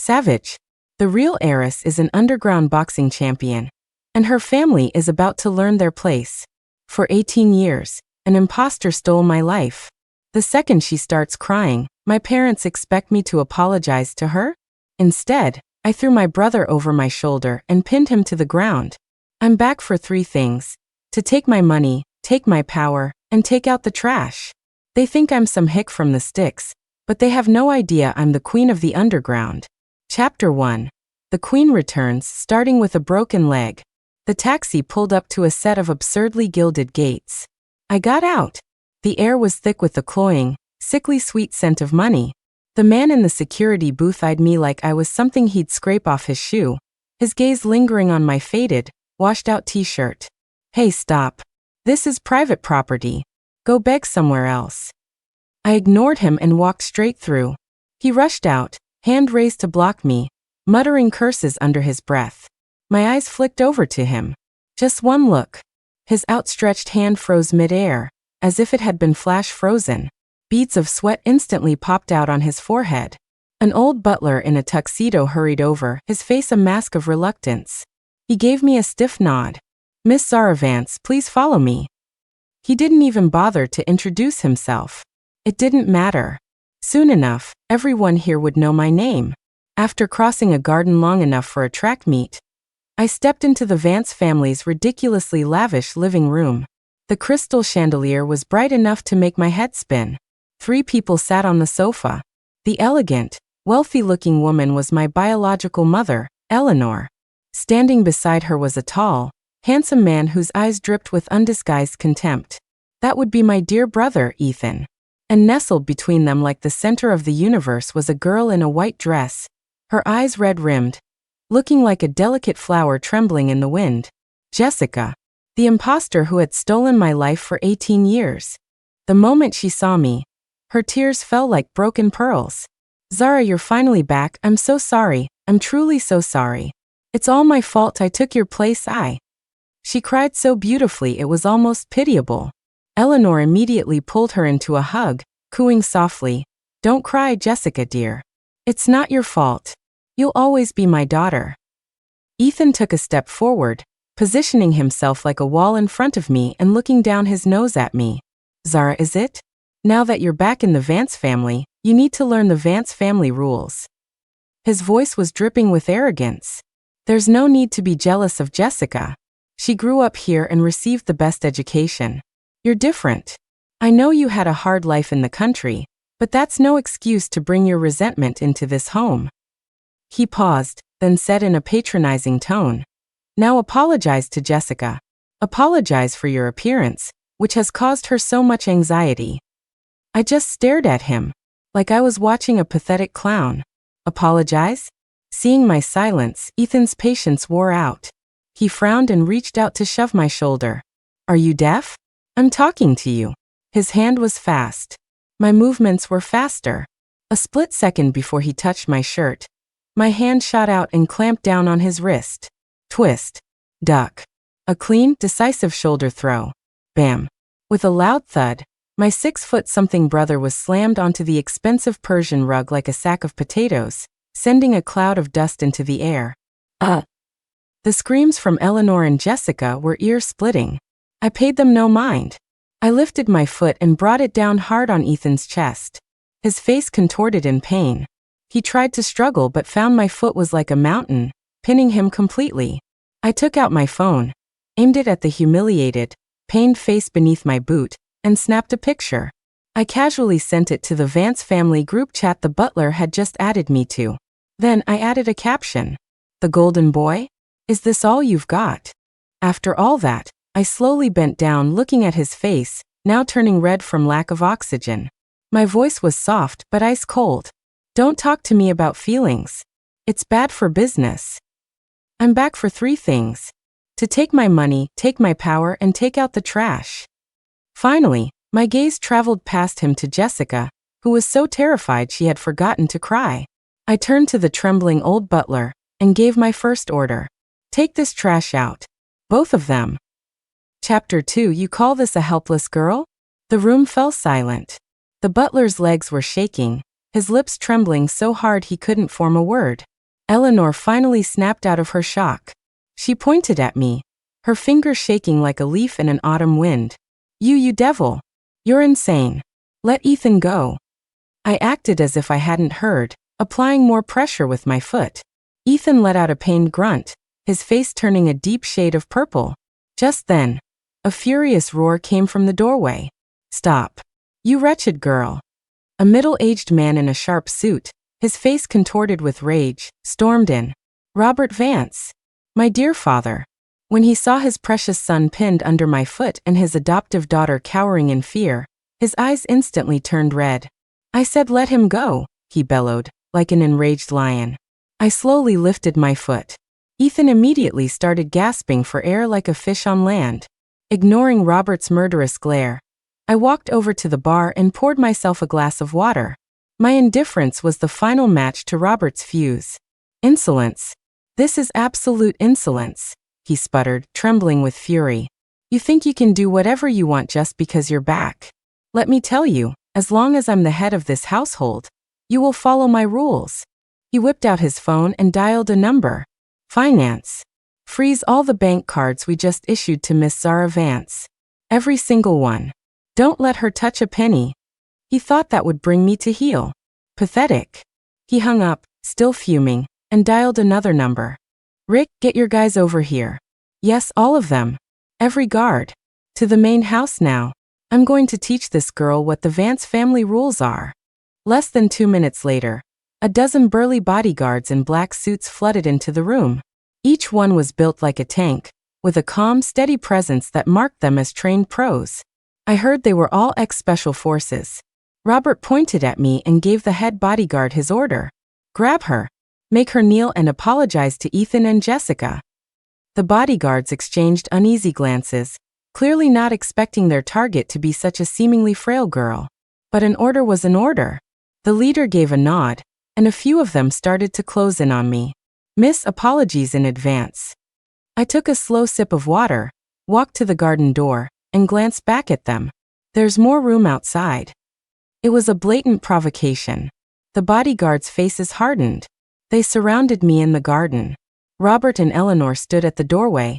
Savage. The real heiress is an underground boxing champion, and her family is about to learn their place. For 18 years, an imposter stole my life. The second she starts crying, my parents expect me to apologize to her? Instead, I threw my brother over my shoulder and pinned him to the ground. I'm back for 3 things: to take my money, take my power, and take out the trash. They think I'm some hick from the sticks, but they have no idea I'm the queen of the underground. Chapter 1. The Queen returns, starting with a broken leg. The taxi pulled up to a set of absurdly gilded gates. I got out. The air was thick with the cloying, sickly sweet scent of money. The man in the security booth eyed me like I was something he'd scrape off his shoe, his gaze lingering on my faded, washed-out t-shirt. Hey, stop. This is private property. Go beg somewhere else. I ignored him and walked straight through. He rushed out, hand raised to block me, muttering curses under his breath. My eyes flicked over to him. Just one look. His outstretched hand froze mid-air, as if it had been flash-frozen. Beads of sweat instantly popped out on his forehead. An old butler in a tuxedo hurried over, his face a mask of reluctance. He gave me a stiff nod. Miss Zara Vance, please follow me. He didn't even bother to introduce himself. It didn't matter. Soon enough, everyone here would know my name. After crossing a garden long enough for a track meet, I stepped into the Vance family's ridiculously lavish living room. The crystal chandelier was bright enough to make my head spin. 3 people sat on the sofa. The elegant, wealthy-looking woman was my biological mother, Eleanor. Standing beside her was a tall, handsome man whose eyes dripped with undisguised contempt. That would be my dear brother, Ethan. And nestled between them like the center of the universe was a girl in a white dress, her eyes red-rimmed, looking like a delicate flower trembling in the wind. Jessica, the imposter who had stolen my life for 18 years. The moment she saw me, her tears fell like broken pearls. Zara, you're finally back. I'm so sorry. I'm truly so sorry. It's all my fault. I took your place. She cried so beautifully it was almost pitiable. Eleanor immediately pulled her into a hug, cooing softly, "Don't cry, Jessica dear. It's not your fault. You'll always be my daughter." Ethan took a step forward, positioning himself like a wall in front of me and looking down his nose at me. "Zara, is it? Now that you're back in the Vance family, you need to learn the Vance family rules." His voice was dripping with arrogance. "There's no need to be jealous of Jessica. She grew up here and received the best education. You're different. I know you had a hard life in the country, but that's no excuse to bring your resentment into this home." He paused, then said in a patronizing tone, "Now apologize to Jessica. Apologize for your appearance, which has caused her so much anxiety." I just stared at him, like I was watching a pathetic clown. Apologize? Seeing my silence, Ethan's patience wore out. He frowned and reached out to shove my shoulder. "Are you deaf? I'm talking to you." His hand was fast. My movements were faster. A split second before he touched my shirt, my hand shot out and clamped down on his wrist. Twist. Duck. A clean, decisive shoulder throw. Bam. With a loud thud, my 6-foot-something brother was slammed onto the expensive Persian rug like a sack of potatoes, sending a cloud of dust into the air. The screams from Eleanor and Jessica were ear-splitting. I paid them no mind. I lifted my foot and brought it down hard on Ethan's chest. His face contorted in pain. He tried to struggle but found my foot was like a mountain, pinning him completely. I took out my phone, aimed it at the humiliated, pained face beneath my boot, and snapped a picture. I casually sent it to the Vance family group chat the butler had just added me to. Then I added a caption. "The golden boy? Is this all you've got?" After all that, I slowly bent down looking at his face, now turning red from lack of oxygen. My voice was soft but ice cold. "Don't talk to me about feelings. It's bad for business. I'm back for 3 things. To take my money, take my power, and take out the trash." Finally, my gaze traveled past him to Jessica, who was so terrified she had forgotten to cry. I turned to the trembling old butler and gave my first order. "Take this trash out. Both of them." Chapter 2. You call this a helpless girl? The room fell silent. The butler's legs were shaking, his lips trembling so hard he couldn't form a word. Eleanor finally snapped out of her shock. She pointed at me, her fingers shaking like a leaf in an autumn wind. You devil! You're insane. Let Ethan go." I acted as if I hadn't heard, applying more pressure with my foot. Ethan let out a pained grunt, his face turning a deep shade of purple. Just then, a furious roar came from the doorway. "Stop. You wretched girl." A middle-aged man in a sharp suit, his face contorted with rage, stormed in. "Robert Vance. My dear father." When he saw his precious son pinned under my foot and his adoptive daughter cowering in fear, his eyes instantly turned red. "I said let him go," he bellowed, like an enraged lion. I slowly lifted my foot. Ethan immediately started gasping for air like a fish on land. Ignoring Robert's murderous glare, I walked over to the bar and poured myself a glass of water. My indifference was the final match to Robert's fuse. "Insolence. This is absolute insolence," he sputtered, trembling with fury. "You think you can do whatever you want just because you're back. Let me tell you, as long as I'm the head of this household, you will follow my rules." He whipped out his phone and dialed a number. "Finance. Freeze all the bank cards we just issued to Miss Zara Vance. Every single one. Don't let her touch a penny." He thought that would bring me to heel. Pathetic. He hung up, still fuming, and dialed another number. "Rick, get your guys over here. Yes, all of them. Every guard. To the main house now. I'm going to teach this girl what the Vance family rules are." Less than 2 minutes later, a dozen burly bodyguards in black suits flooded into the room. Each one was built like a tank, with a calm, steady presence that marked them as trained pros. I heard they were all ex-special forces. Robert pointed at me and gave the head bodyguard his order. "Grab her. Make her kneel and apologize to Ethan and Jessica." The bodyguards exchanged uneasy glances, clearly not expecting their target to be such a seemingly frail girl. But an order was an order. The leader gave a nod, and a few of them started to close in on me. "Miss, apologies in advance." I took a slow sip of water, walked to the garden door, and glanced back at them. "There's more room outside." It was a blatant provocation. The bodyguards' faces hardened. They surrounded me in the garden. Robert and Eleanor stood at the doorway,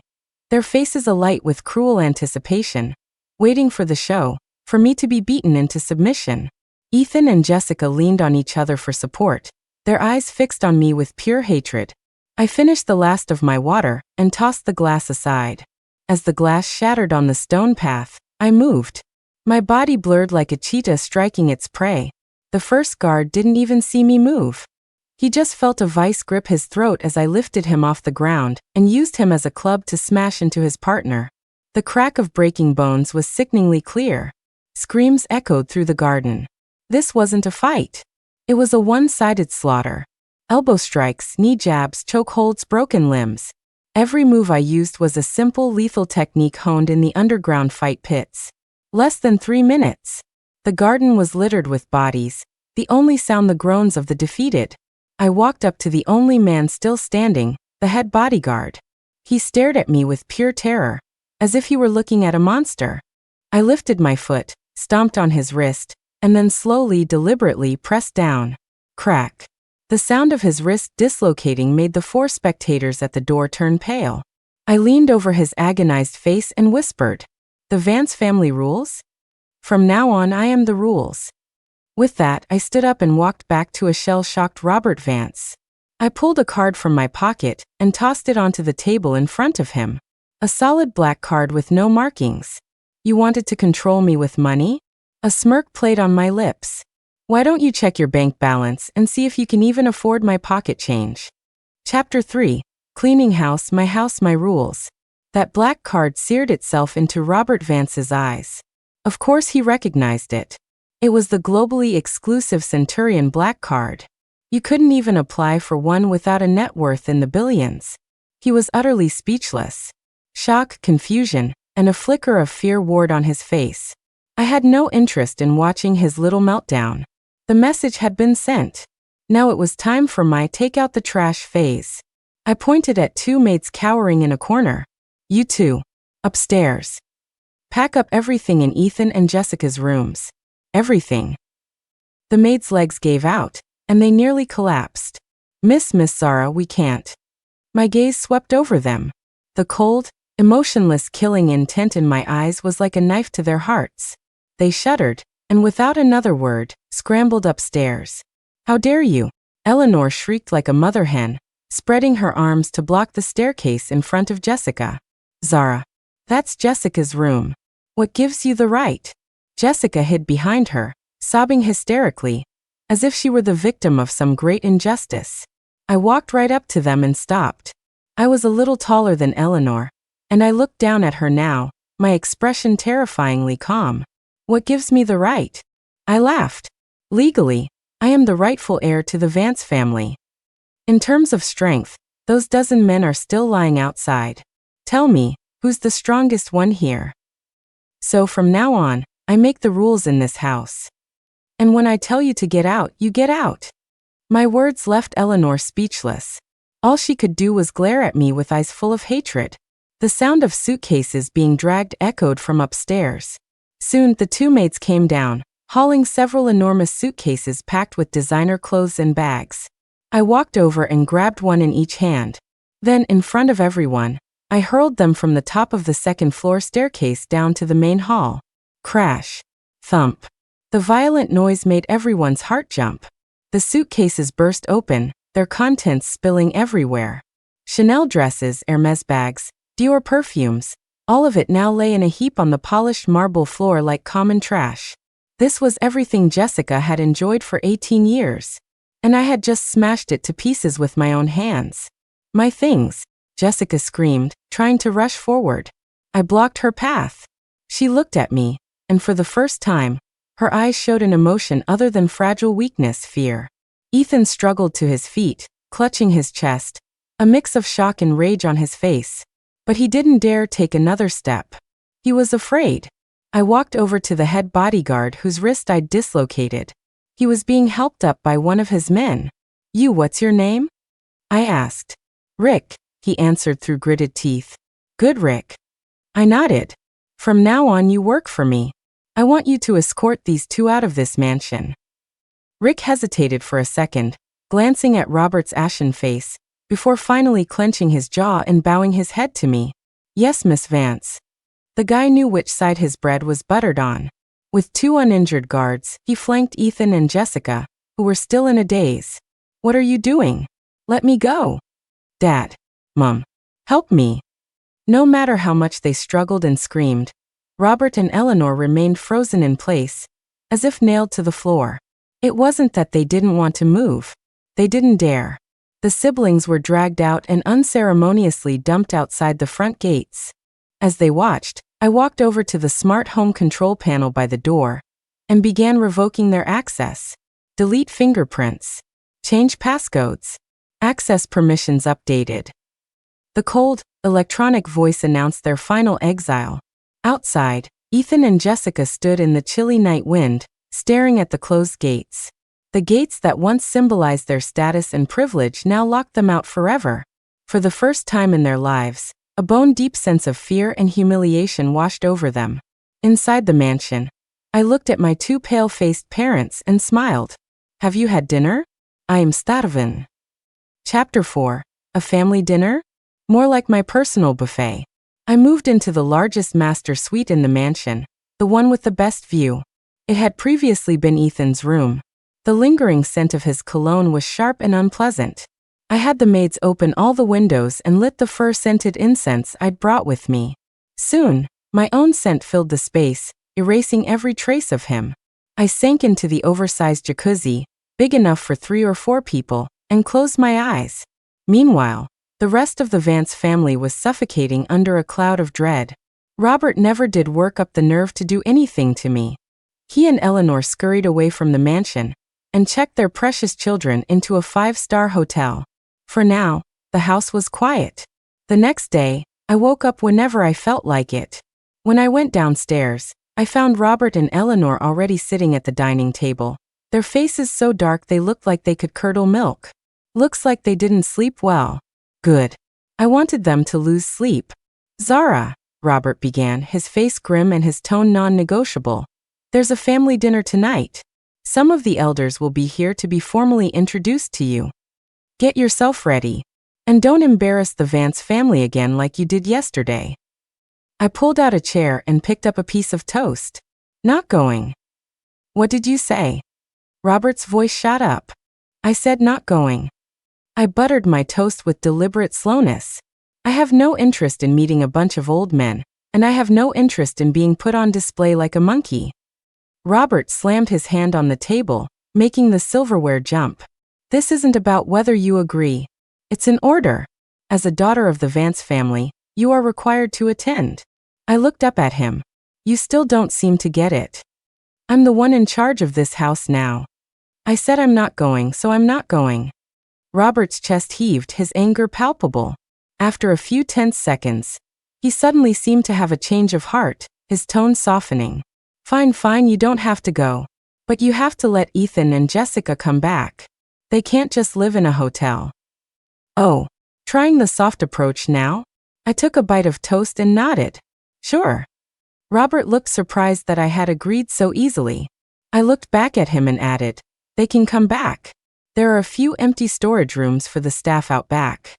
their faces alight with cruel anticipation, waiting for the show, for me to be beaten into submission. Ethan and Jessica leaned on each other for support, their eyes fixed on me with pure hatred. I finished the last of my water and tossed the glass aside. As the glass shattered on the stone path, I moved. My body blurred like a cheetah striking its prey. The first guard didn't even see me move. He just felt a vice grip his throat as I lifted him off the ground and used him as a club to smash into his partner. The crack of breaking bones was sickeningly clear. Screams echoed through the garden. This wasn't a fight. It was a one-sided slaughter. Elbow strikes, knee jabs, chokeholds, broken limbs. Every move I used was a simple, lethal technique honed in the underground fight pits. Less than 3 minutes. The garden was littered with bodies, the only sound the groans of the defeated. I walked up to the only man still standing, the head bodyguard. He stared at me with pure terror, as if he were looking at a monster. I lifted my foot, stomped on his wrist, and then slowly, deliberately pressed down. Crack. The sound of his wrist dislocating made the 4 spectators at the door turn pale. I leaned over his agonized face and whispered, "The Vance family rules? From now on I am the rules." With that, I stood up and walked back to a shell-shocked Robert Vance. I pulled a card from my pocket and tossed it onto the table in front of him. A solid black card with no markings. "You wanted to control me with money?" A smirk played on my lips. "Why don't you check your bank balance and see if you can even afford my pocket change?" Chapter 3. Cleaning house, my rules. That black card seared itself into Robert Vance's eyes. Of course he recognized it. It was the globally exclusive Centurion Black Card. You couldn't even apply for one without a net worth in the billions. He was utterly speechless. Shock, confusion, and a flicker of fear warred on his face. I had no interest in watching his little meltdown. The message had been sent. Now it was time for my take out the trash phase. I pointed at 2 maids cowering in a corner. "You two. Upstairs. Pack up everything in Ethan and Jessica's rooms. Everything." The maid's legs gave out, and they nearly collapsed. Miss Zara, we can't." My gaze swept over them. The cold, emotionless killing intent in my eyes was like a knife to their hearts. They shuddered, and without another word, scrambled upstairs. "How dare you?" Eleanor shrieked like a mother hen, spreading her arms to block the staircase in front of Jessica. "Zara, that's Jessica's room. What gives you the right?" Jessica hid behind her, sobbing hysterically, as if she were the victim of some great injustice. I walked right up to them and stopped. I was a little taller than Eleanor, and I looked down at her now, my expression terrifyingly calm. "What gives me the right?" I laughed. "Legally, I am the rightful heir to the Vance family. In terms of strength, those dozen men are still lying outside. Tell me, who's the strongest one here? So from now on, I make the rules in this house. And when I tell you to get out, you get out." My words left Eleanor speechless. All she could do was glare at me with eyes full of hatred. The sound of suitcases being dragged echoed from upstairs. Soon, the two maids came down, hauling several enormous suitcases packed with designer clothes and bags. I walked over and grabbed one in each hand. Then, in front of everyone, I hurled them from the top of the second-floor staircase down to the main hall. Crash. Thump. The violent noise made everyone's heart jump. The suitcases burst open, their contents spilling everywhere. Chanel dresses, Hermes bags, Dior perfumes, all of it now lay in a heap on the polished marble floor like common trash. This was everything Jessica had enjoyed for 18 years. And I had just smashed it to pieces with my own hands. "My things," Jessica screamed, trying to rush forward. I blocked her path. She looked at me, and for the first time, her eyes showed an emotion other than fragile weakness, fear. Ethan struggled to his feet, clutching his chest, a mix of shock and rage on his face. But he didn't dare take another step. He was afraid. I walked over to the head bodyguard whose wrist I'd dislocated. He was being helped up by one of his men. "You, what's your name?" I asked. "Rick," he answered through gritted teeth. "Good, Rick." I nodded. "From now on you work for me. I want you to escort these two out of this mansion." Rick hesitated for a second, glancing at Robert's ashen face, before finally clenching his jaw and bowing his head to me. "Yes, Miss Vance." The guy knew which side his bread was buttered on. With two uninjured guards, he flanked Ethan and Jessica, who were still in a daze. "What are you doing? Let me go." "Dad. Mom. Help me." No matter how much they struggled and screamed, Robert and Eleanor remained frozen in place, as if nailed to the floor. It wasn't that they didn't want to move. They didn't dare. The siblings were dragged out and unceremoniously dumped outside the front gates. As they watched, I walked over to the smart home control panel by the door and began revoking their access. Delete fingerprints. Change passcodes. Access permissions updated. The cold, electronic voice announced their final exile. Outside, Ethan and Jessica stood in the chilly night wind, staring at the closed gates. The gates that once symbolized their status and privilege now locked them out forever. For the first time in their lives, a bone-deep sense of fear and humiliation washed over them. Inside the mansion, I looked at my two pale-faced parents and smiled. "Have you had dinner? I am starving." Chapter 4. A family dinner? More like my personal buffet. I moved into the largest master suite in the mansion, the one with the best view. It had previously been Ethan's room. The lingering scent of his cologne was sharp and unpleasant. I had the maids open all the windows and lit the fir-scented incense I'd brought with me. Soon, my own scent filled the space, erasing every trace of him. I sank into the oversized jacuzzi, big enough for 3 or 4 people, and closed my eyes. Meanwhile, the rest of the Vance family was suffocating under a cloud of dread. Robert never did work up the nerve to do anything to me. He and Eleanor scurried away from the mansion and checked their precious children into a 5-star hotel. For now, the house was quiet. The next day, I woke up whenever I felt like it. When I went downstairs, I found Robert and Eleanor already sitting at the dining table, their faces so dark they looked like they could curdle milk. Looks like they didn't sleep well. Good. I wanted them to lose sleep. "Zara," Robert began, his face grim and his tone non-negotiable. "There's a family dinner tonight. Some of the elders will be here to be formally introduced to you." Get yourself ready. And don't embarrass the Vance family again like you did yesterday. I pulled out a chair and picked up a piece of toast. Not going. What did you say? Robert's voice shot up. I said not going. I buttered my toast with deliberate slowness. I have no interest in meeting a bunch of old men, and I have no interest in being put on display like a monkey. Robert slammed his hand on the table, making the silverware jump. This isn't about whether you agree. It's an order. As a daughter of the Vance family, you are required to attend. I looked up at him. You still don't seem to get it. I'm the one in charge of this house now. I said I'm not going, so I'm not going. Robert's chest heaved, his anger palpable. After a few tense seconds, he suddenly seemed to have a change of heart, his tone softening. Fine, you don't have to go. But you have to let Ethan and Jessica come back. They can't just live in a hotel. Oh, trying the soft approach now? I took a bite of toast and nodded. Sure. Robert looked surprised that I had agreed so easily. I looked back at him and added, they can come back. There are a few empty storage rooms for the staff out back.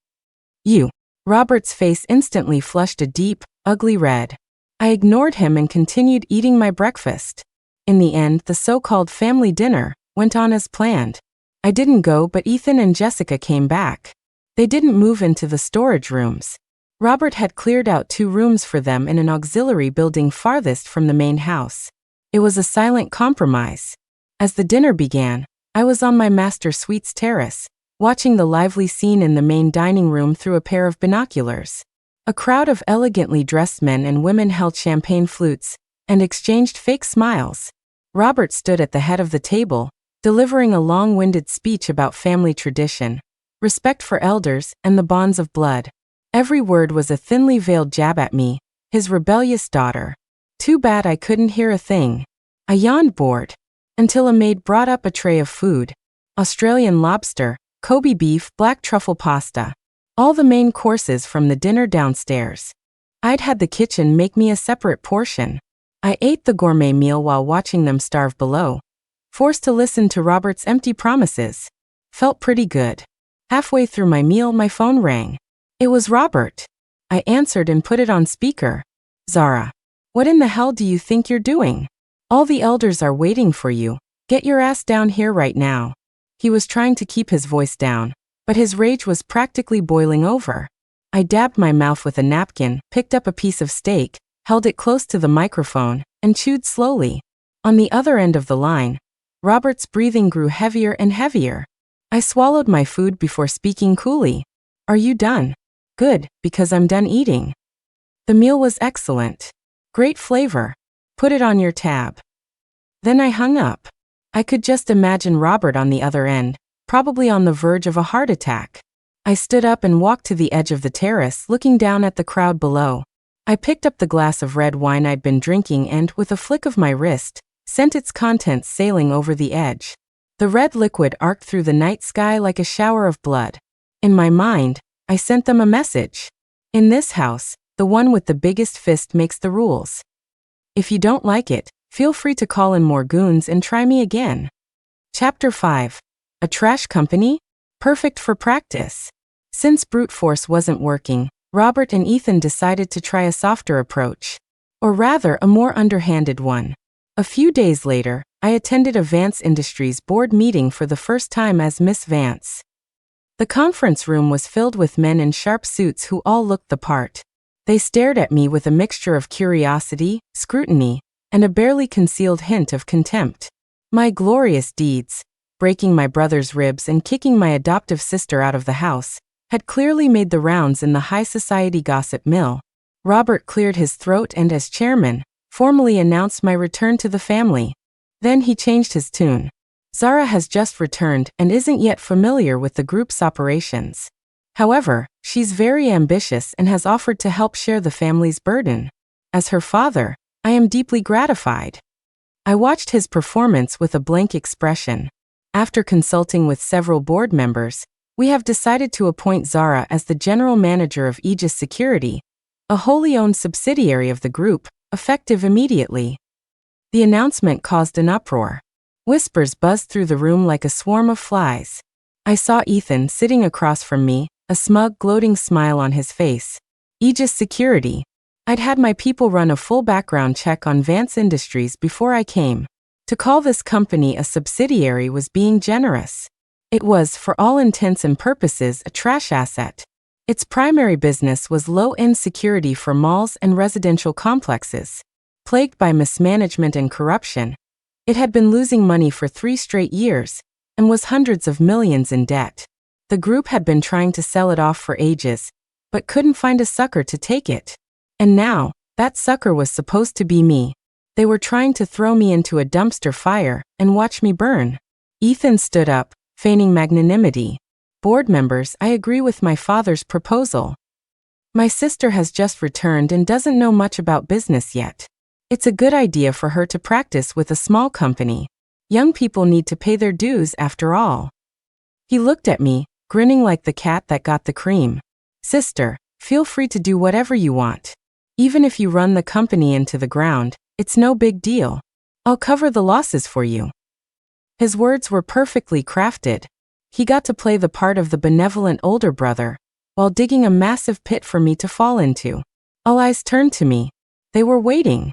You. Robert's face instantly flushed a deep, ugly red. I ignored him and continued eating my breakfast. In the end, the so-called family dinner went on as planned. I didn't go, but Ethan and Jessica came back. They didn't move into the storage rooms. Robert had cleared out 2 rooms for them in an auxiliary building farthest from the main house. It was a silent compromise. As the dinner began, I was on my master suite's terrace, watching the lively scene in the main dining room through a pair of binoculars. A crowd of elegantly dressed men and women held champagne flutes and exchanged fake smiles. Robert stood at the head of the table, delivering a long-winded speech about family tradition, respect for elders, and the bonds of blood. Every word was a thinly veiled jab at me, his rebellious daughter. Too bad I couldn't hear a thing. I yawned bored, until a maid brought up a tray of food. Australian lobster, Kobe beef, black truffle pasta. All the main courses from the dinner downstairs. I'd had the kitchen make me a separate portion. I ate the gourmet meal while watching them starve below, forced to listen to Robert's empty promises. Felt pretty good. Halfway through my meal, my phone rang. It was Robert. I answered and put it on speaker. Zara, what in the hell do you think you're doing? All the elders are waiting for you. Get your ass down here right now. He was trying to keep his voice down, but his rage was practically boiling over. I dabbed my mouth with a napkin, picked up a piece of steak, held it close to the microphone, and chewed slowly. On the other end of the line, Robert's breathing grew heavier and heavier. I swallowed my food before speaking coolly. Are you done? Good, because I'm done eating. The meal was excellent. Great flavor. Put it on your tab. Then I hung up. I could just imagine Robert on the other end, probably on the verge of a heart attack. I stood up and walked to the edge of the terrace, looking down at the crowd below. I picked up the glass of red wine I'd been drinking and, with a flick of my wrist, sent its contents sailing over the edge. The red liquid arced through the night sky like a shower of blood. In my mind, I sent them a message. In this house, the one with the biggest fist makes the rules. If you don't like it, feel free to call in more goons and try me again. Chapter 5. A trash company? Perfect for practice. Since brute force wasn't working, Robert and Ethan decided to try a softer approach. Or rather, a more underhanded one. A few days later, I attended a Vance Industries board meeting for the first time as Miss Vance. The conference room was filled with men in sharp suits who all looked the part. They stared at me with a mixture of curiosity, scrutiny, and a barely concealed hint of contempt. My glorious deeds, breaking my brother's ribs and kicking my adoptive sister out of the house, had clearly made the rounds in the high society gossip mill. Robert cleared his throat and, as chairman, formally announced my return to the family. Then he changed his tune. Zara has just returned and isn't yet familiar with the group's operations. However, she's very ambitious and has offered to help share the family's burden. As her father, I am deeply gratified. I watched his performance with a blank expression. After consulting with several board members, we have decided to appoint Zara as the general manager of Aegis Security, a wholly owned subsidiary of the group, effective immediately. The announcement caused an uproar. Whispers buzzed through the room like a swarm of flies. I saw Ethan sitting across from me, a smug, gloating smile on his face. Aegis Security. I'd had my people run a full background check on Vance Industries before I came. To call this company a subsidiary was being generous. It was, for all intents and purposes, a trash asset. Its primary business was low-end security for malls and residential complexes. Plagued by mismanagement and corruption, it had been losing money for 3 straight years and was hundreds of millions in debt. The group had been trying to sell it off for ages, but couldn't find a sucker to take it. And now, that sucker was supposed to be me. They were trying to throw me into a dumpster fire and watch me burn. Ethan stood up, feigning magnanimity. Board members, I agree with my father's proposal. My sister has just returned and doesn't know much about business yet. It's a good idea for her to practice with a small company. Young people need to pay their dues after all. He looked at me, grinning like the cat that got the cream. Sister, feel free to do whatever you want. Even if you run the company into the ground, it's no big deal. I'll cover the losses for you. His words were perfectly crafted. He got to play the part of the benevolent older brother, while digging a massive pit for me to fall into. All eyes turned to me. They were waiting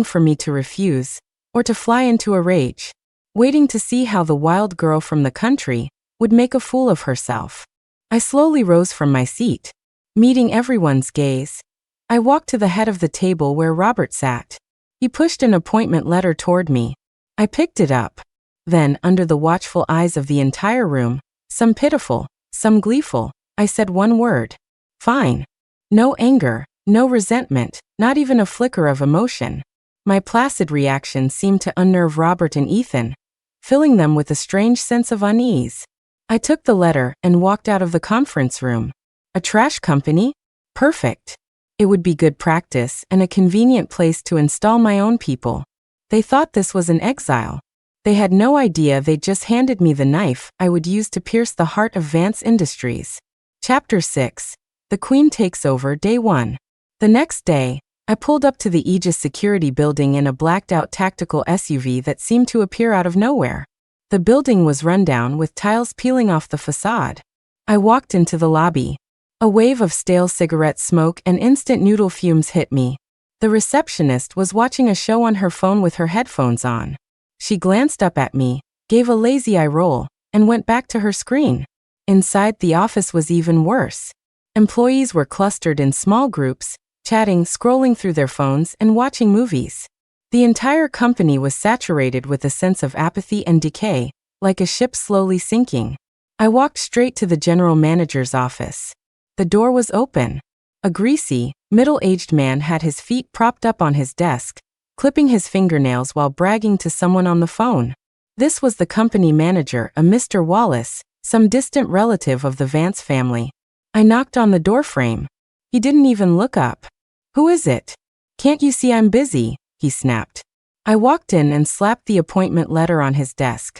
for me to refuse, or to fly into a rage, waiting to see how the wild girl from the country would make a fool of herself. I slowly rose from my seat, meeting everyone's gaze. I walked to the head of the table where Robert sat. He pushed an appointment letter toward me. I picked it up. Then, under the watchful eyes of the entire room, some pitiful, some gleeful, I said one word. Fine. No anger, no resentment, not even a flicker of emotion. My placid reaction seemed to unnerve Robert and Ethan, filling them with a strange sense of unease. I took the letter and walked out of the conference room. A trash company? Perfect. It would be good practice and a convenient place to install my own people. They thought this was an exile. They had no idea they'd just handed me the knife I would use to pierce the heart of Vance Industries. Chapter 6. The Queen Takes Over, Day 1. The next day, I pulled up to the Aegis Security building in a blacked-out tactical SUV that seemed to appear out of nowhere. The building was rundown with tiles peeling off the facade. I walked into the lobby. A wave of stale cigarette smoke and instant noodle fumes hit me. The receptionist was watching a show on her phone with her headphones on. She glanced up at me, gave a lazy eye roll, and went back to her screen. Inside, the office was even worse. Employees were clustered in small groups, chatting, scrolling through their phones, and watching movies. The entire company was saturated with a sense of apathy and decay, like a ship slowly sinking. I walked straight to the general manager's office. The door was open. A greasy, middle-aged man had his feet propped up on his desk, clipping his fingernails while bragging to someone on the phone. This was the company manager, a Mr. Wallace, some distant relative of the Vance family. I knocked on the doorframe. He didn't even look up. Who is it? Can't you see I'm busy? He snapped. I walked in and slapped the appointment letter on his desk.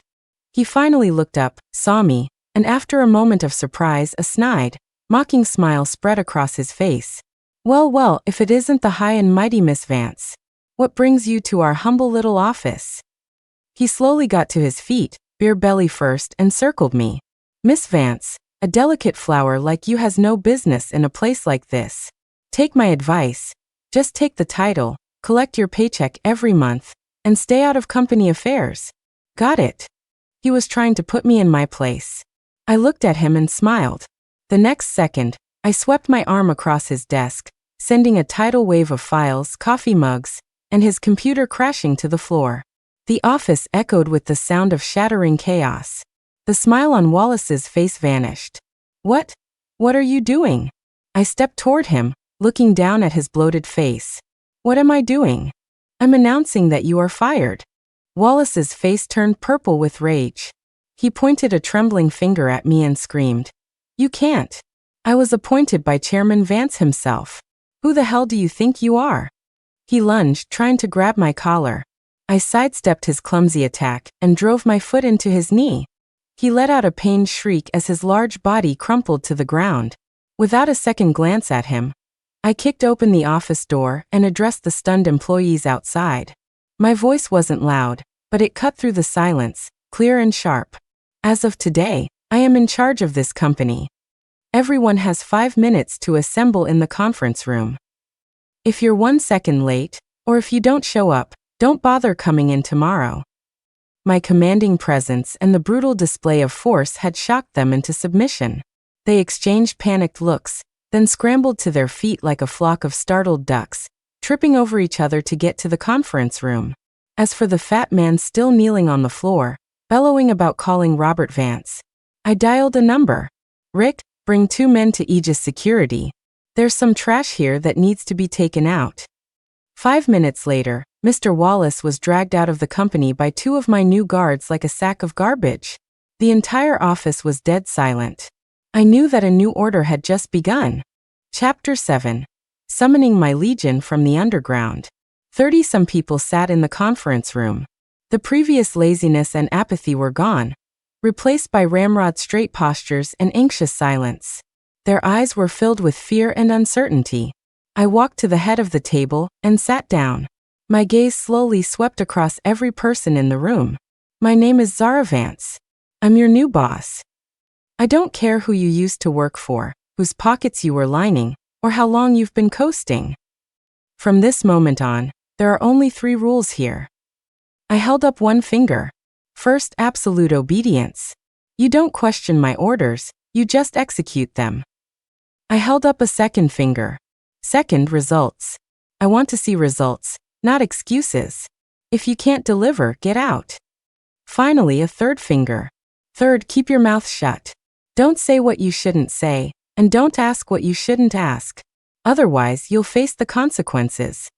He finally looked up, saw me, and after a moment of surprise, a snide, mocking smile spread across his face. Well, if it isn't the high and mighty Miss Vance. What brings you to our humble little office? He slowly got to his feet, beer belly first, and circled me. Miss Vance, a delicate flower like you has no business in a place like this. Take my advice. Just take the title, collect your paycheck every month, and stay out of company affairs. Got it? He was trying to put me in my place. I looked at him and smiled. The next second, I swept my arm across his desk, sending a tidal wave of files, coffee mugs, and his computer crashing to the floor. The office echoed with the sound of shattering chaos. The smile on Wallace's face vanished. What are you doing? I stepped toward him, looking down at his bloated face. What am I doing? I'm announcing that you are fired. Wallace's face turned purple with rage. He pointed a trembling finger at me and screamed. You can't. I was appointed by Chairman Vance himself. Who the hell do you think you are? He lunged, trying to grab my collar. I sidestepped his clumsy attack and drove my foot into his knee. He let out a pained shriek as his large body crumpled to the ground. Without a second glance at him, I kicked open the office door and addressed the stunned employees outside. My voice wasn't loud, but it cut through the silence, clear and sharp. As of today, I am in charge of this company. Everyone has 5 minutes to assemble in the conference room. If you're 1 second late, or if you don't show up, don't bother coming in tomorrow. My commanding presence and the brutal display of force had shocked them into submission. They exchanged panicked looks, then scrambled to their feet like a flock of startled ducks, tripping over each other to get to the conference room. As for the fat man still kneeling on the floor, bellowing about calling Robert Vance, I dialed a number. Rick, bring 2 men to Aegis Security. There's some trash here that needs to be taken out. 5 minutes later, Mr. Wallace was dragged out of the company by 2 of my new guards like a sack of garbage. The entire office was dead silent. I knew that a new order had just begun. Chapter 7. Summoning my legion from the underground. 30-some people sat in the conference room. The previous laziness and apathy were gone, replaced by ramrod straight postures and anxious silence. Their eyes were filled with fear and uncertainty. I walked to the head of the table and sat down. My gaze slowly swept across every person in the room. My name is Zara Vance. I'm your new boss. I don't care who you used to work for, whose pockets you were lining, or how long you've been coasting. From this moment on, there are only 3 rules here. I held up 1 finger. First, absolute obedience. You don't question my orders, you just execute them. I held up a 2nd finger. Second, results. I want to see results, not excuses. If you can't deliver, get out. Finally, a 3rd finger. Third, keep your mouth shut. Don't say what you shouldn't say, and don't ask what you shouldn't ask. Otherwise, you'll face the consequences.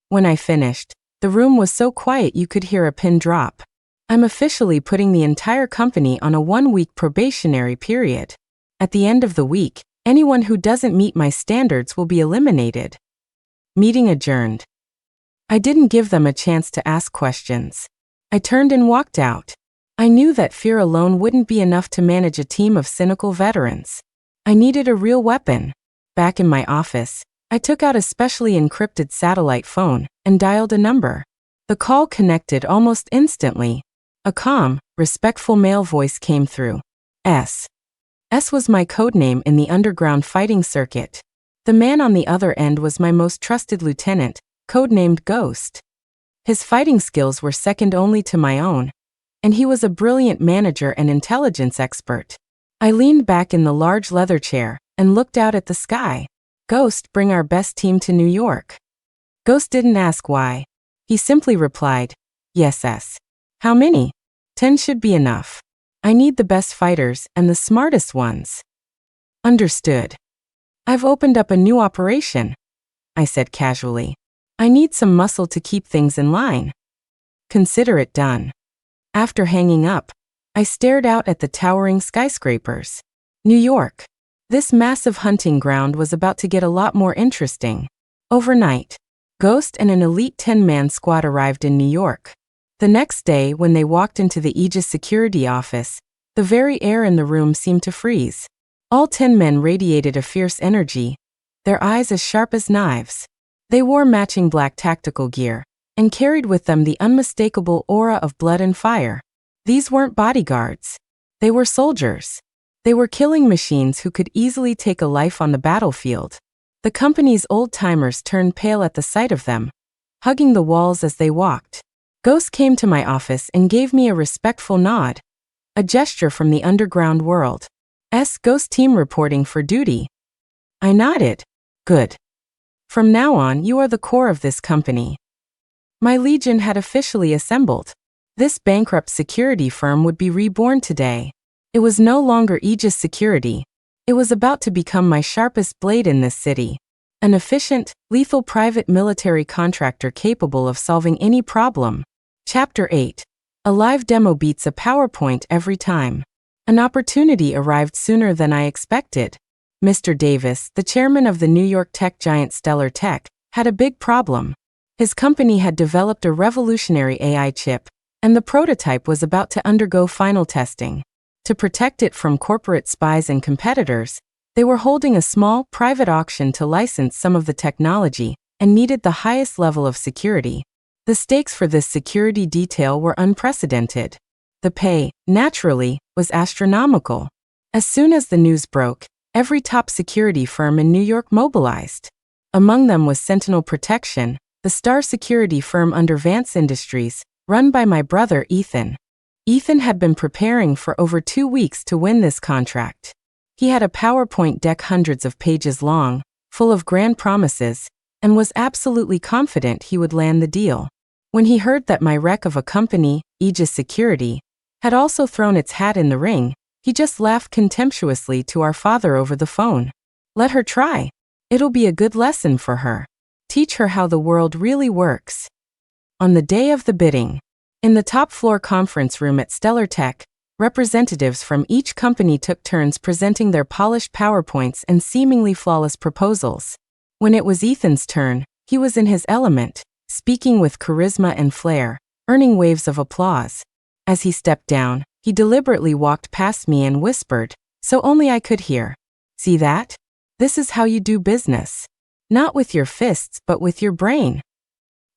When I finished, the room was so quiet you could hear a pin drop. I'm officially putting the entire company on a 1-week probationary period. At the end of the week, anyone who doesn't meet my standards will be eliminated. Meeting adjourned. I didn't give them a chance to ask questions. I turned and walked out. I knew that fear alone wouldn't be enough to manage a team of cynical veterans. I needed a real weapon. Back in my office, I took out a specially encrypted satellite phone and dialed a number. The call connected almost instantly. A calm, respectful male voice came through. S. S was my codename in the underground fighting circuit. The man on the other end was my most trusted lieutenant, codenamed Ghost. His fighting skills were second only to my own, and he was a brilliant manager and intelligence expert. I leaned back in the large leather chair and looked out at the sky. Ghost, bring our best team to New York. Ghost didn't ask why. He simply replied, yes, S. How many? 10 should be enough. I need the best fighters and the smartest ones. Understood. I've opened up a new operation, I said casually. I need some muscle to keep things in line. Consider it done. After hanging up, I stared out at the towering skyscrapers. New York. This massive hunting ground was about to get a lot more interesting. Overnight, Ghost and an elite 10-man squad arrived in New York. The next day, when they walked into the Aegis security office, the very air in the room seemed to freeze. All 10 men radiated a fierce energy, their eyes as sharp as knives. They wore matching black tactical gear and carried with them the unmistakable aura of blood and fire. These weren't bodyguards. They were soldiers. They were killing machines who could easily take a life on the battlefield. The company's old-timers turned pale at the sight of them, hugging the walls as they walked. Ghost came to my office and gave me a respectful nod, a gesture from the underground world. Ghost team reporting for duty. I nodded. Good. From now on, you are the core of this company. My legion had officially assembled. This bankrupt security firm would be reborn today. It was no longer Aegis Security. It was about to become my sharpest blade in this city. An efficient, lethal private military contractor capable of solving any problem. Chapter 8. A live demo beats a PowerPoint every time. An opportunity arrived sooner than I expected. Mr. Davis, the chairman of the New York tech giant Stellar Tech, had a big problem. His company had developed a revolutionary AI chip, and the prototype was about to undergo final testing. To protect it from corporate spies and competitors, they were holding a small, private auction to license some of the technology and needed the highest level of security. The stakes for this security detail were unprecedented. The pay, naturally, was astronomical. As soon as the news broke, every top security firm in New York mobilized. Among them was Sentinel Protection, the star security firm under Vance Industries, run by my brother Ethan. Ethan had been preparing for over 2 weeks to win this contract. He had a PowerPoint deck hundreds of pages long, full of grand promises, and was absolutely confident he would land the deal. When he heard that my wreck of a company, Aegis Security, had also thrown its hat in the ring, he just laughed contemptuously to our father over the phone. Let her try. It'll be a good lesson for her. Teach her how the world really works. On the day of the bidding, in the top floor conference room at Stellar Tech, representatives from each company took turns presenting their polished PowerPoints and seemingly flawless proposals. When it was Ethan's turn, he was in his element, speaking with charisma and flair, earning waves of applause. As he stepped down, he deliberately walked past me and whispered, so only I could hear. See that? This is how you do business. Not with your fists, but with your brain.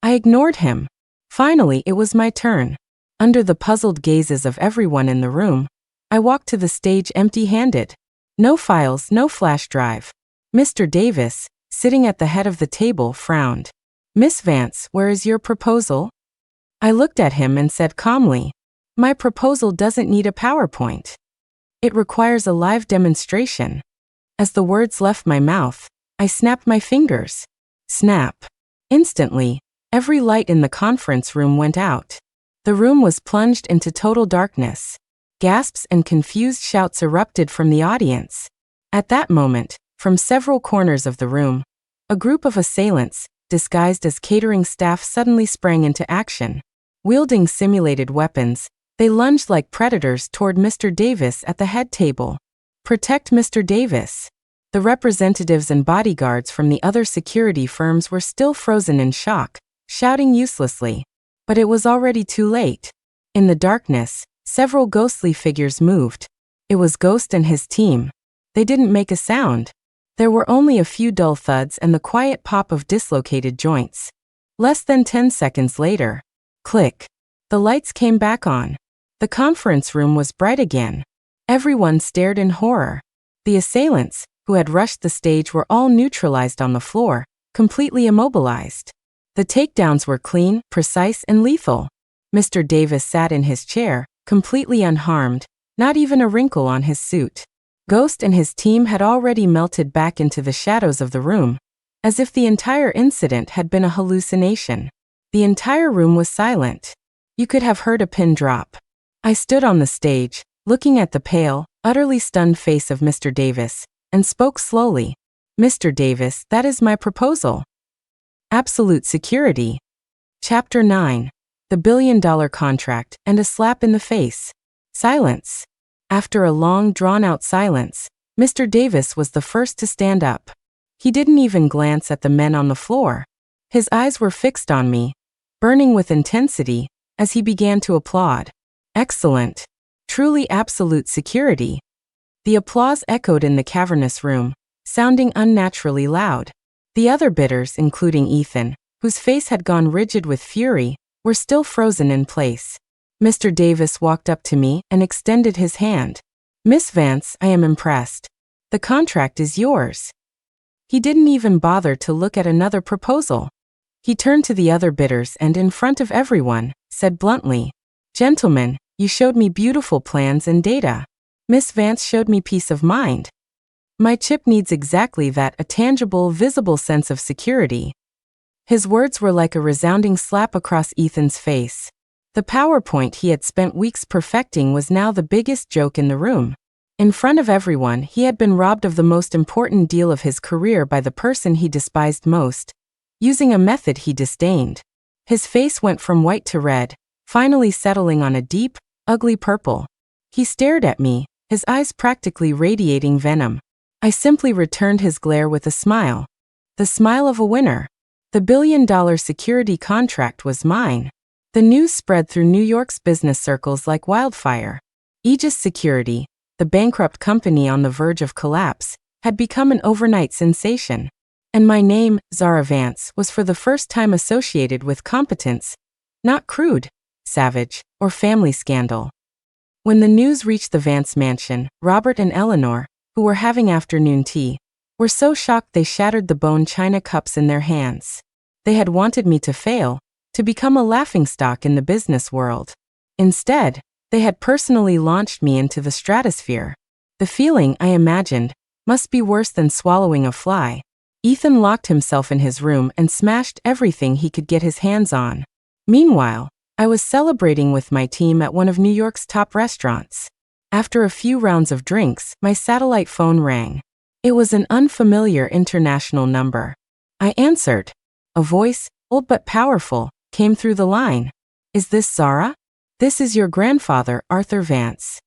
I ignored him. Finally, it was my turn. Under the puzzled gazes of everyone in the room, I walked to the stage empty-handed. No files, no flash drive. Mr. Davis, sitting at the head of the table, frowned. Miss Vance, where is your proposal? I looked at him and said calmly, my proposal doesn't need a PowerPoint. It requires a live demonstration. As the words left my mouth, I snapped my fingers. Snap. Instantly, every light in the conference room went out. The room was plunged into total darkness. Gasps and confused shouts erupted from the audience. At that moment, from several corners of the room, a group of assailants, disguised as catering staff, suddenly sprang into action. Wielding simulated weapons, they lunged like predators toward Mr. Davis at the head table. Protect Mr. Davis. The representatives and bodyguards from the other security firms were still frozen in shock, shouting uselessly. But it was already too late. In the darkness, several ghostly figures moved. It was Ghost and his team. They didn't make a sound. There were only a few dull thuds and the quiet pop of dislocated joints. Less than 10 seconds later, click. The lights came back on. The conference room was bright again. Everyone stared in horror. The assailants, who had rushed the stage, were all neutralized on the floor, completely immobilized. The takedowns were clean, precise, and lethal. Mr. Davis sat in his chair, completely unharmed, not even a wrinkle on his suit. Ghost and his team had already melted back into the shadows of the room, as if the entire incident had been a hallucination. The entire room was silent. You could have heard a pin drop. I stood on the stage, looking at the pale, utterly stunned face of Mr. Davis, and spoke slowly. Mr. Davis, that is my proposal. Absolute security. Chapter 9. The billion-dollar contract and a slap in the face. Silence. After a long, drawn-out silence, Mr. Davis was the first to stand up. He didn't even glance at the men on the floor. His eyes were fixed on me, burning with intensity, as he began to applaud. Excellent. Truly absolute security. The applause echoed in the cavernous room, sounding unnaturally loud. The other bidders, including Ethan, whose face had gone rigid with fury, were still frozen in place. Mr. Davis walked up to me and extended his hand. Miss Vance, I am impressed. The contract is yours. He didn't even bother to look at another proposal. He turned to the other bidders and, in front of everyone, said bluntly, Gentlemen, you showed me beautiful plans and data. Miss Vance showed me peace of mind. My chip needs exactly that, a tangible, visible sense of security. His words were like a resounding slap across Ethan's face. The PowerPoint he had spent weeks perfecting was now the biggest joke in the room. In front of everyone, he had been robbed of the most important deal of his career by the person he despised most, using a method he disdained. His face went from white to red, finally settling on a deep, ugly purple. He stared at me, his eyes practically radiating venom. I simply returned his glare with a smile. The smile of a winner. The billion-dollar security contract was mine. The news spread through New York's business circles like wildfire. Aegis Security, the bankrupt company on the verge of collapse, had become an overnight sensation. And my name, Zara Vance, was for the first time associated with competence, not crude, savage, or family scandal. When the news reached the Vance mansion, Robert and Eleanor, who were having afternoon tea, were so shocked they shattered the bone china cups in their hands. They had wanted me to fail, to become a laughingstock in the business world. Instead, they had personally launched me into the stratosphere. The feeling, I imagined, must be worse than swallowing a fly. Ethan locked himself in his room and smashed everything he could get his hands on. Meanwhile, I was celebrating with my team at one of New York's top restaurants. After a few rounds of drinks, my satellite phone rang. It was an unfamiliar international number. I answered. A voice, old but powerful, came through the line. "Is this Zara? This is your grandfather, Arthur Vance."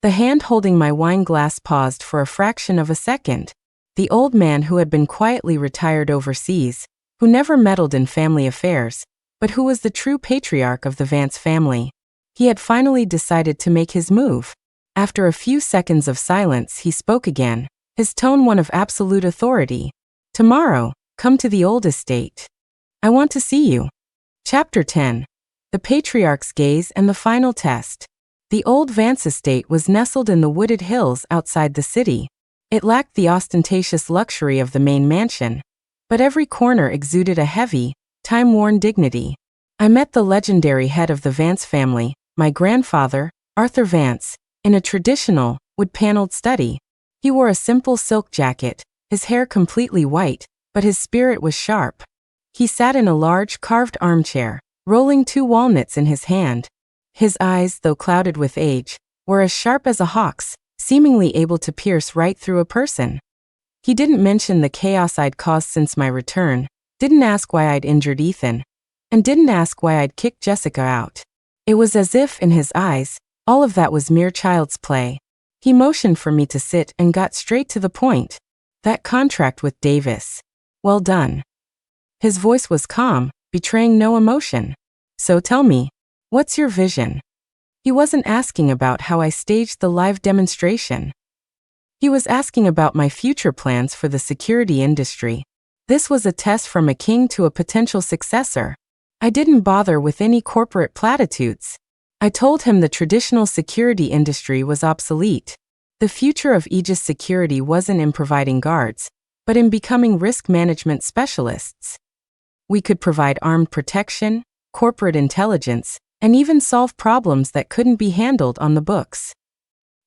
The hand holding my wine glass paused for a fraction of a second. The old man who had been quietly retired overseas, who never meddled in family affairs, but who was the true patriarch of the Vance family. He had finally decided to make his move. After a few seconds of silence, he spoke again, his tone one of absolute authority. "Tomorrow, come to the old estate. I want to see you." Chapter 10. The Patriarch's Gaze and the Final Test. The old Vance estate was nestled in the wooded hills outside the city. It lacked the ostentatious luxury of the main mansion, but every corner exuded a heavy, time-worn dignity. I met the legendary head of the Vance family, my grandfather, Arthur Vance, in a traditional, wood-paneled study. He wore a simple silk jacket, his hair completely white, but his spirit was sharp. He sat in a large carved armchair, rolling 2 walnuts in his hand. His eyes, though clouded with age, were as sharp as a hawk's, seemingly able to pierce right through a person. He didn't mention the chaos I'd caused since my return, didn't ask why I'd injured Ethan, and didn't ask why I'd kicked Jessica out. It was as if, in his eyes, all of that was mere child's play. He motioned for me to sit and got straight to the point. "That contract with Davis. Well done." His voice was calm, betraying no emotion. "So tell me, what's your vision?" He wasn't asking about how I staged the live demonstration. He was asking about my future plans for the security industry. This was a test from a king to a potential successor. I didn't bother with any corporate platitudes. I told him the traditional security industry was obsolete. The future of Aegis security wasn't in providing guards, but in becoming risk management specialists. We could provide armed protection, corporate intelligence, and even solve problems that couldn't be handled on the books,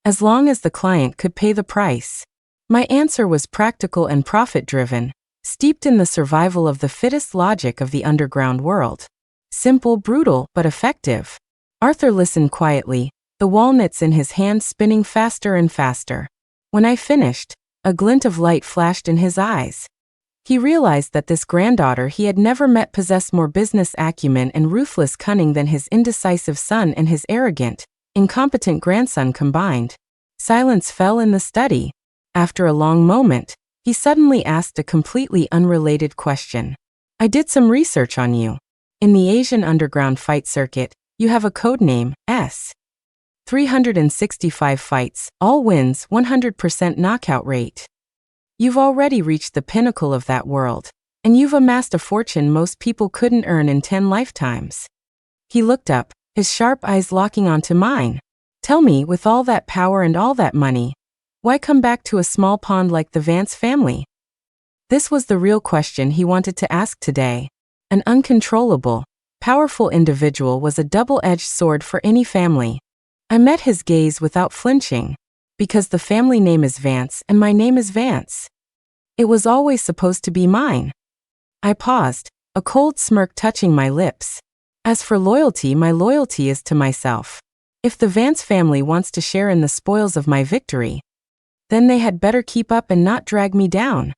as long as the client could pay the price. My answer was practical and profit-driven, steeped in the survival of the fittest logic of the underground world. Simple, brutal, but effective. Arthur listened quietly, the walnuts in his hand spinning faster and faster. When I finished, a glint of light flashed in his eyes. He realized that this granddaughter he had never met possessed more business acumen and ruthless cunning than his indecisive son and his arrogant, incompetent grandson combined. Silence fell in the study. After a long moment, he suddenly asked a completely unrelated question. "I did some research on you. In the Asian underground fight circuit, you have a codename, S. 365 fights, all wins, 100% knockout rate. You've already reached the pinnacle of that world, and you've amassed a fortune most people couldn't earn in 10 lifetimes." He looked up, his sharp eyes locking onto mine. "Tell me, with all that power and all that money, why come back to a small pond like the Vance family?" This was the real question he wanted to ask today. An uncontrollable, powerful individual was a double-edged sword for any family. I met his gaze without flinching. "Because the family name is Vance and my name is Vance. It was always supposed to be mine." I paused, a cold smirk touching my lips. "As for loyalty, my loyalty is to myself. If the Vance family wants to share in the spoils of my victory, then they had better keep up and not drag me down."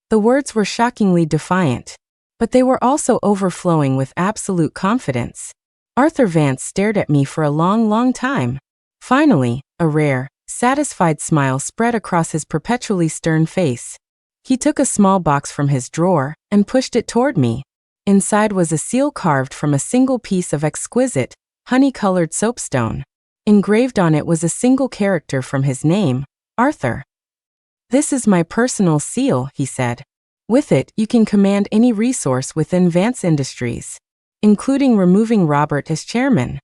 The words were shockingly defiant, but they were also overflowing with absolute confidence. Arthur Vance stared at me for a long time. Finally, a rare, satisfied smile spread across his perpetually stern face. He took a small box from his drawer and pushed it toward me. Inside was a seal carved from a single piece of exquisite, honey-colored soapstone. Engraved on it was a single character from his name, Arthur. "This is my personal seal," he said. "With it, you can command any resource within Vance Industries, including removing Robert as chairman."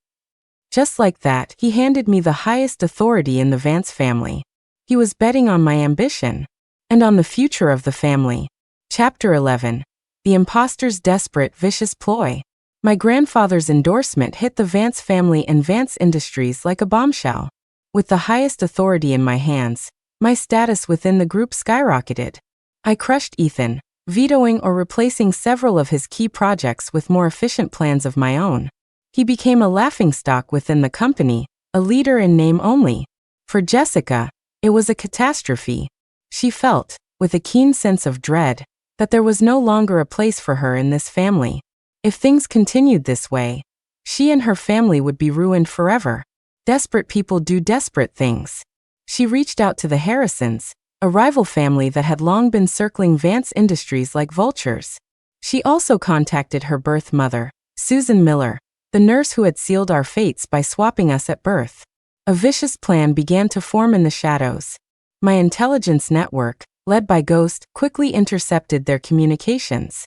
Just like that, he handed me the highest authority in the Vance family. He was betting on my ambition and on the future of the family. Chapter 11. The Imposter's Desperate, Vicious Ploy. My grandfather's endorsement hit the Vance family and Vance Industries like a bombshell. With the highest authority in my hands, my status within the group skyrocketed. I crushed Ethan, vetoing or replacing several of his key projects with more efficient plans of my own. He became a laughingstock within the company, a leader in name only. For Jessica, it was a catastrophe. She felt, with a keen sense of dread, that there was no longer a place for her in this family. If things continued this way, she and her family would be ruined forever. Desperate people do desperate things. She reached out to the Harrisons, a rival family that had long been circling Vance Industries like vultures. She also contacted her birth mother, Susan Miller, the nurse who had sealed our fates by swapping us at birth. A vicious plan began to form in the shadows. My intelligence network, led by Ghost, quickly intercepted their communications.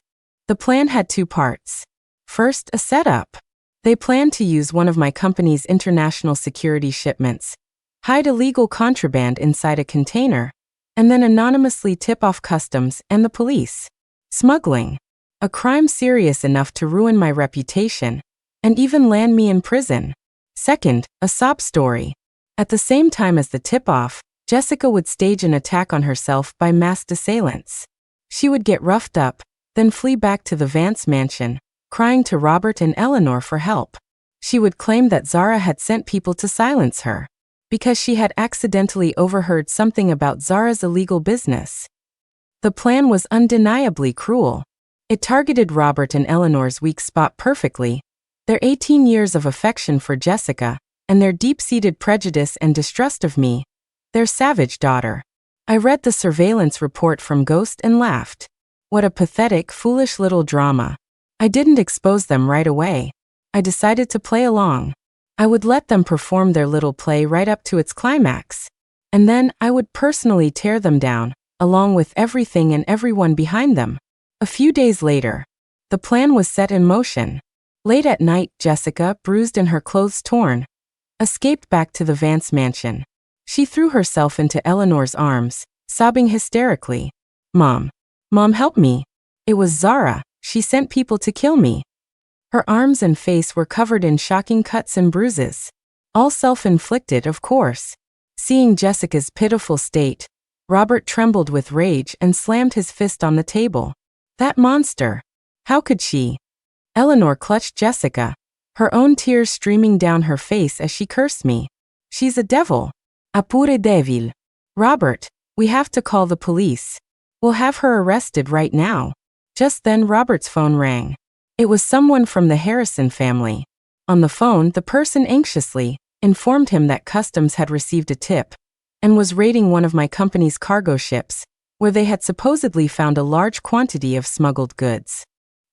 The plan had two parts. First, a setup. They planned to use one of my company's international security shipments, hide illegal contraband inside a container, and then anonymously tip off customs and the police. Smuggling. A crime serious enough to ruin my reputation and even land me in prison. Second, a sob story. At the same time as the tip-off, Jessica would stage an attack on herself by masked assailants. She would get roughed up, then flee back to the Vance mansion, crying to Robert and Eleanor for help. She would claim that Zara had sent people to silence her, because she had accidentally overheard something about Zara's illegal business. The plan was undeniably cruel. It targeted Robert and Eleanor's weak spot perfectly, their 18 years of affection for Jessica, and their deep-seated prejudice and distrust of me, their savage daughter. I read the surveillance report from Ghost and laughed. What a pathetic, foolish little drama. I didn't expose them right away. I decided to play along. I would let them perform their little play right up to its climax. And then I would personally tear them down, along with everything and everyone behind them. A few days later, the plan was set in motion. Late at night, Jessica, bruised and her clothes torn, escaped back to the Vance mansion. She threw herself into Eleanor's arms, sobbing hysterically. Mom, help me. It was Zara. She sent people to kill me. Her arms and face were covered in shocking cuts and bruises. All self-inflicted, of course. Seeing Jessica's pitiful state, Robert trembled with rage and slammed his fist on the table. That monster! How could she? Eleanor clutched Jessica, her own tears streaming down her face as she cursed me. She's a devil. Apure devil. Robert, we have to call the police. We'll have her arrested right now. Just then Robert's phone rang. It was someone from the Harrison family. On the phone, the person anxiously informed him that customs had received a tip and was raiding one of my company's cargo ships, where they had supposedly found a large quantity of smuggled goods.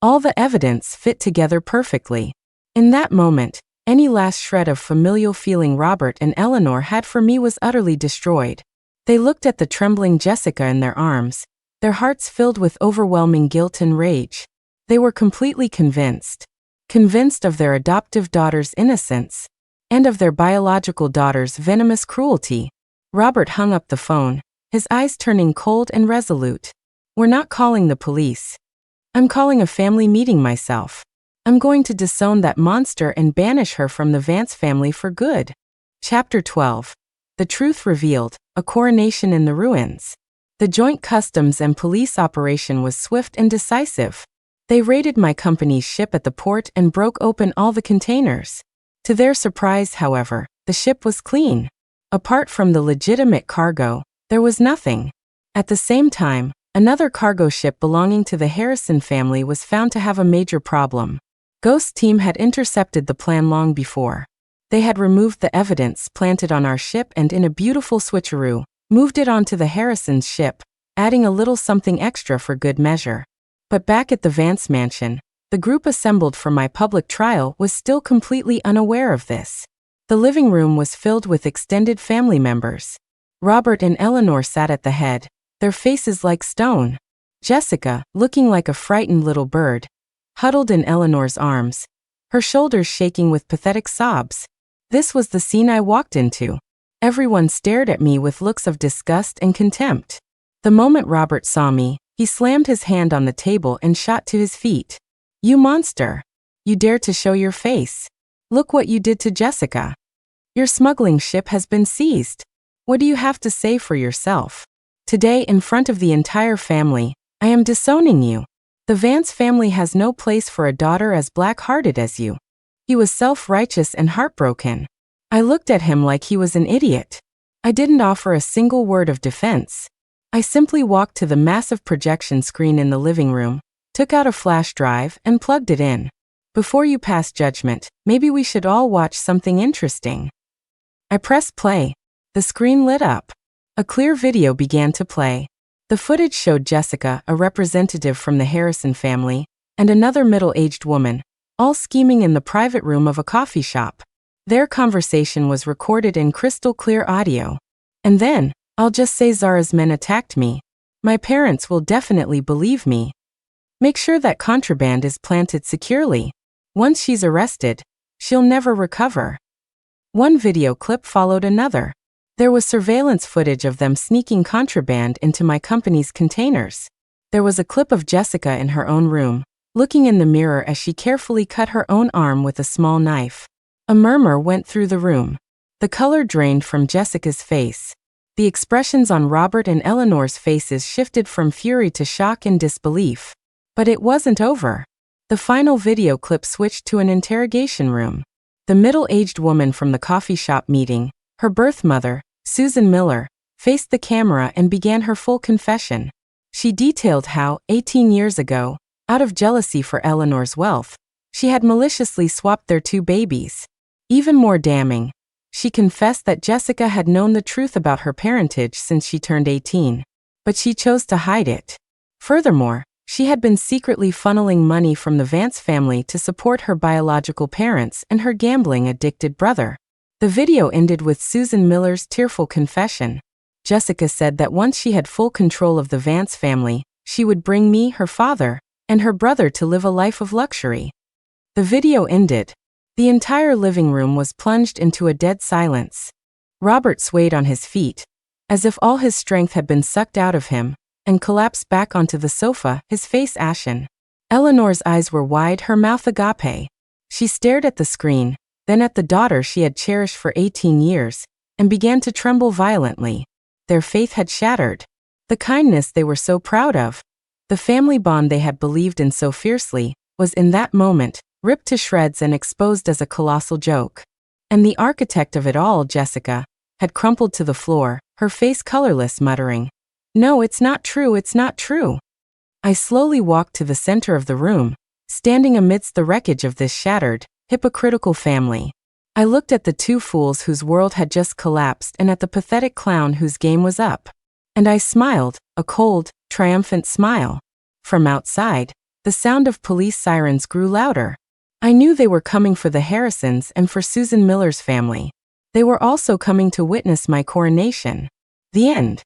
All the evidence fit together perfectly. In that moment, any last shred of familial feeling Robert and Eleanor had for me was utterly destroyed. They looked at the trembling Jessica in their arms, their hearts filled with overwhelming guilt and rage. They were completely convinced of their adoptive daughter's innocence, and of their biological daughter's venomous cruelty. Robert hung up the phone, his eyes turning cold and resolute. We're not calling the police. I'm calling a family meeting myself. I'm going to disown that monster and banish her from the Vance family for good. Chapter 12. The Truth Revealed, a Coronation in the Ruins. The joint customs and police operation was swift and decisive. They raided my company's ship at the port and broke open all the containers. To their surprise, however, the ship was clean. Apart from the legitimate cargo, there was nothing. At the same time, another cargo ship belonging to the Harrison family was found to have a major problem. Ghost's team had intercepted the plan long before. They had removed the evidence planted on our ship and in a beautiful switcheroo, moved it onto the Harrison's ship, adding a little something extra for good measure. But back at the Vance mansion, the group assembled for my public trial was still completely unaware of this. The living room was filled with extended family members. Robert and Eleanor sat at the head, their faces like stone. Jessica, looking like a frightened little bird, huddled in Eleanor's arms, her shoulders shaking with pathetic sobs. This was the scene I walked into. Everyone stared at me with looks of disgust and contempt. The moment Robert saw me, he slammed his hand on the table and shot to his feet. "You monster! You dare to show your face! Look what you did to Jessica! Your smuggling ship has been seized! What do you have to say for yourself? Today, in front of the entire family, I am disowning you. The Vance family has no place for a daughter as black-hearted as you." He was self-righteous and heartbroken. I looked at him like he was an idiot. I didn't offer a single word of defense. I simply walked to the massive projection screen in the living room, took out a flash drive, and plugged it in. "Before you pass judgment, maybe we should all watch something interesting." I pressed play. The screen lit up. A clear video began to play. The footage showed Jessica, a representative from the Harrison family, and another middle-aged woman, all scheming in the private room of a coffee shop. Their conversation was recorded in crystal-clear audio. And then, "I'll just say Zara's men attacked me. My parents will definitely believe me. Make sure that contraband is planted securely. Once she's arrested, she'll never recover." One video clip followed another. There was surveillance footage of them sneaking contraband into my company's containers. There was a clip of Jessica in her own room, looking in the mirror as she carefully cut her own arm with a small knife. A murmur went through the room. The color drained from Jessica's face. The expressions on Robert and Eleanor's faces shifted from fury to shock and disbelief. But it wasn't over. The final video clip switched to an interrogation room. The middle-aged woman from the coffee shop meeting, her birth mother, Susan Miller, faced the camera and began her full confession. She detailed how, 18 years ago, out of jealousy for Eleanor's wealth, she had maliciously swapped their 2 babies. Even more damning, she confessed that Jessica had known the truth about her parentage since she turned 18, but she chose to hide it. Furthermore, she had been secretly funneling money from the Vance family to support her biological parents and her gambling-addicted brother. The video ended with Susan Miller's tearful confession. Jessica said that once she had full control of the Vance family, she would bring me, her father, and her brother to live a life of luxury. The video ended. The entire living room was plunged into a dead silence. Robert swayed on his feet, as if all his strength had been sucked out of him, and collapsed back onto the sofa, his face ashen. Eleanor's eyes were wide, her mouth agape. She stared at the screen, then at the daughter she had cherished for 18 years, and began to tremble violently. Their faith had shattered. The kindness they were so proud of, the family bond they had believed in so fiercely, was in that moment ripped to shreds and exposed as a colossal joke. And the architect of it all, Jessica, had crumpled to the floor, her face colorless, muttering, "No, it's not true, it's not true." I slowly walked to the center of the room, standing amidst the wreckage of this shattered, hypocritical family. I looked at the 2 fools whose world had just collapsed and at the pathetic clown whose game was up. And I smiled, a cold, triumphant smile. From outside, the sound of police sirens grew louder. I knew they were coming for the Harrisons and for Susan Miller's family. They were also coming to witness my coronation. The end.